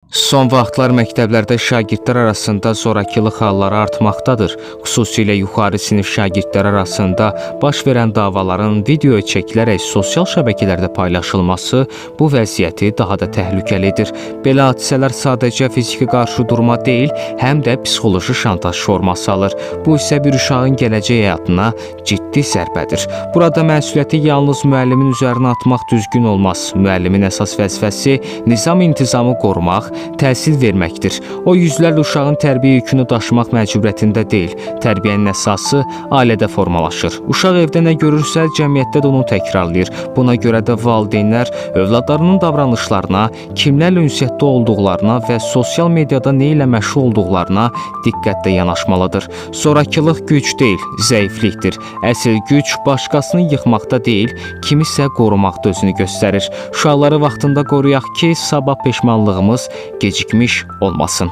Son vaxtlar məktəblərdə şagirdlər arasında zorakılıq halları artmaqdadır. Xüsusilə yuxarı sinif şagirdlər arasında baş verən davaların video çəkilərək sosial şəbəkələrdə paylaşılması bu vəziyyəti daha da təhlükəlidir. Belə hadisələr sadəcə fiziki qarşıdurma deyil, həm də psixoloji şantaj forması alır. Bu isə bir uşağın gələcək həyatına ciddi zərbədir. Burada məsuliyyəti yalnız müəllimin üzərinə atmaq düzgün olmaz. Müəllimin əsas vəzifəsi nizam-intizamı qorumaq, təhsil verməkdir. O yüzlərlə uşağın tərbiyə yükünü daşımaq məcburiyyətində deyil. Tərbiyənin əsası ailədə formalaşır. Uşaq evdə nə görürsə, cəmiyyətdə də onu təkrarlayır. Buna görə də valideynlər övladlarının davranışlarına, kimlərlə ünsiyyətdə olduqlarına və sosial mediada nə ilə məşğul olduqlarına diqqətlə yanaşmalıdır. Zorakılıq güc deyil, zəiflikdir. Əsl güc başqasını yıxmaqda deyil, kimisə qorumaqda özünü göstərir. Uşaqları vaxtında qoruyaq ki, sabah peşmanlığımız gecikmiş olmasın.